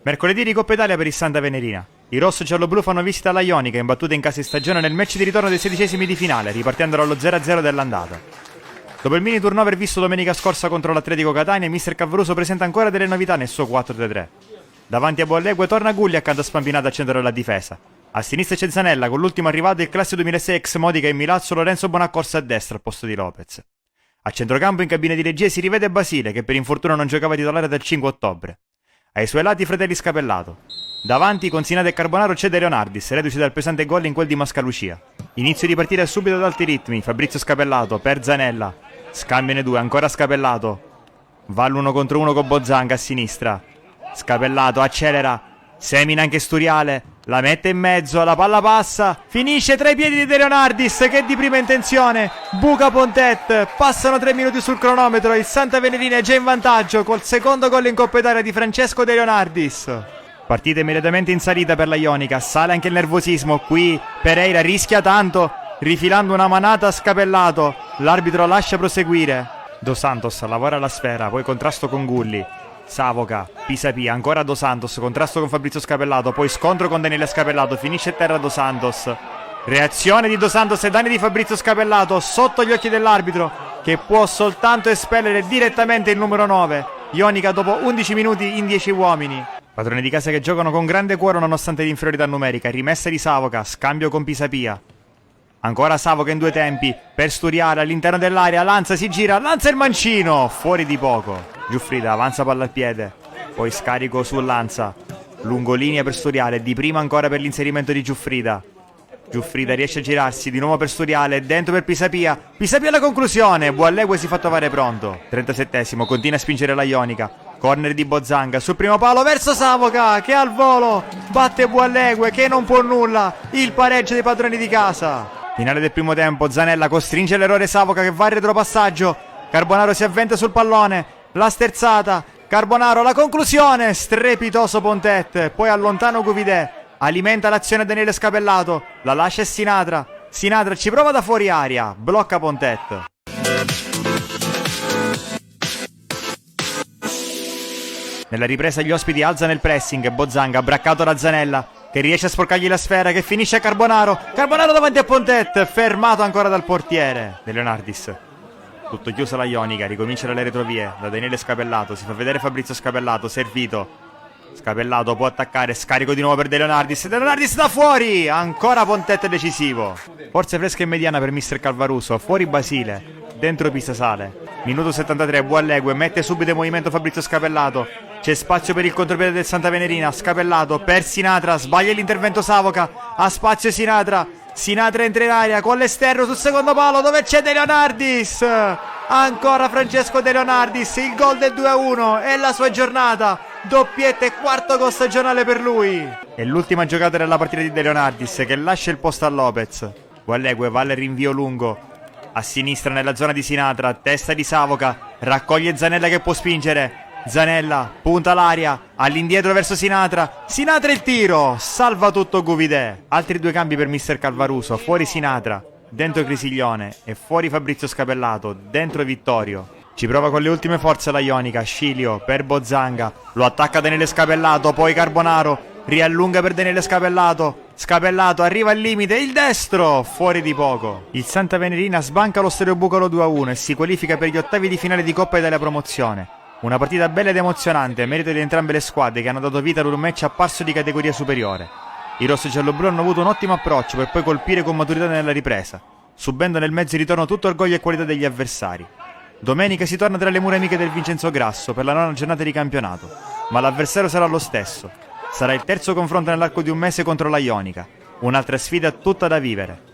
Mercoledì di Coppa Italia per il Santa Venerina. I rosso-giallo-blu fanno visita alla Ionica, imbattuta in casa di stagione nel match di ritorno dei 16esimi di finale, ripartendo dallo 0-0 dell'andata. Dopo il mini turnover visto domenica scorsa contro l'Atletico Catania, Mister Calvaruso presenta ancora delle novità nel suo 4-3-3. Davanti a Boallegue torna Gulli accanto a Spampinato al centro della difesa. A sinistra c'è Zanella, con l'ultimo arrivato il classe 2006 ex Modica e Milazzo Lorenzo Bonaccorso a destra al posto di Lopez. A centrocampo in cabina di regia si rivede Basile, che per infortunio non giocava titolare dal 5 ottobre. Ai suoi lati i fratelli Scapellato. Davanti con Sinata e Carbonaro c'è De Leonardis, reduce dal pesante gol in quel di Mascalucia. Inizio di partita subito ad alti ritmi, Fabrizio Scapellato per Zanella. Scambiano due, ancora Scapellato. Va l'1 contro 1 con Bozzanga a sinistra. Scapellato accelera, semina anche Sturiale, la mette in mezzo, la palla passa, finisce tra i piedi di De Leonardis che è di prima intenzione, buca Pontet, passano 3 minuti sul cronometro, il Santa Venerina è già in vantaggio col secondo gol in Coppa Italia di Francesco De Leonardis. Partita immediatamente in salita per la Ionica, sale anche il nervosismo, qui Pereira rischia tanto, rifilando una manata a Scapellato, l'arbitro lascia proseguire. Dos Santos lavora la sfera, poi contrasto con Gulli. Savoca, Pisapia, ancora Dos Santos, contrasto con Fabrizio Scapellato, poi scontro con Daniele Scapellato, finisce a terra Dos Santos. Reazione di Dos Santos e danni di Fabrizio Scapellato sotto gli occhi dell'arbitro, che può soltanto espellere direttamente il numero 9. Ionica dopo 11 minuti in 10 uomini. Padroni di casa che giocano con grande cuore nonostante l'inferiorità numerica, rimessa di Savoca, scambio con Pisapia. Ancora Savoca in due tempi, per Sturiale all'interno dell'area, Lanza si gira, lanza il mancino, fuori di poco. Giuffrida avanza palla al piede, poi scarico su Lanza, lungolinea per Sturiale, di prima ancora per l'inserimento di Giuffrida. Giuffrida riesce a girarsi, di nuovo per Sturiale, dentro per Pisapia, Pisapia alla conclusione, Boallegue si fa trovare pronto. 37esimo, continua a spingere la Ionica, corner di Bozzanga, sul primo palo verso Savoca, che al volo batte Boallegue, che non può nulla, il pareggio dei padroni di casa. Finale del primo tempo, Zanella costringe l'errore Savoca che va in retropassaggio, Carbonaro si avventa sul pallone, la sterzata, Carbonaro la conclusione, strepitoso Pontet, poi allontano Guvidè, alimenta l'azione Daniele Scapellato, la lascia Sinatra, Sinatra ci prova da fuori aria, blocca Pontet. Nella ripresa gli ospiti alzano il pressing, Bozzanga braccato da Zanella, che riesce a sporcargli la sfera, che finisce a Carbonaro, Carbonaro davanti a Pontet, fermato ancora dal portiere. De Leonardis. Tutto chiuso la Ionica, ricomincia dalle retrovie, da Daniele Scapellato, si fa vedere Fabrizio Scapellato, servito. Scapellato può attaccare, scarico di nuovo per De Leonardis da fuori, ancora Pontet decisivo. Forze fresca e mediana per Mister Calvaruso, fuori Basile, dentro Pisasale. Minuto 73, Boallegue mette subito in movimento Fabrizio Scapellato, c'è spazio per il contropiede del Santa Venerina, Scapellato per Sinatra, sbaglia l'intervento Savoca, ha spazio Sinatra, Sinatra entra in aria con l'esterno sul secondo palo dove c'è De Leonardis, ancora Francesco De Leonardis, il gol del 2-1 è la sua giornata, doppietta e quarto gol stagionale per lui. È l'ultima giocata della partita di De Leonardis che lascia il posto a Lopez. Boallegue va al rinvio lungo, a sinistra nella zona di Sinatra, testa di Savoca, raccoglie Zanella che può spingere, Zanella punta l'aria, all'indietro verso Sinatra, Sinatra il tiro, salva tutto Guvidè. Altri due cambi per Mister Calvaruso, fuori Sinatra, dentro Crisiglione e fuori Fabrizio Scapellato, dentro Vittorio. Ci prova con le ultime forze la Ionica, Scilio per Bozzanga, lo attacca Daniele Scapellato, poi Carbonaro, riallunga per Daniele Scapellato, Scapellato arriva al limite, il destro, fuori di poco. Il Santa Venerina sbanca lo Stereo Bucolo 2-1 e si qualifica per gli ottavi di finale di Coppa Italia Promozione. Una partita bella ed emozionante, merito di entrambe le squadre che hanno dato vita ad un match apparso di categoria superiore. I rosso-giallo-blu hanno avuto un ottimo approccio per poi colpire con maturità nella ripresa, subendo nel mezzo ritorno tutto orgoglio e qualità degli avversari. Domenica si torna tra le mura amiche del Vincenzo Grasso per la 9ª giornata di campionato, ma l'avversario sarà lo stesso. Sarà il terzo confronto nell'arco di un mese contro la Ionica, un'altra sfida tutta da vivere.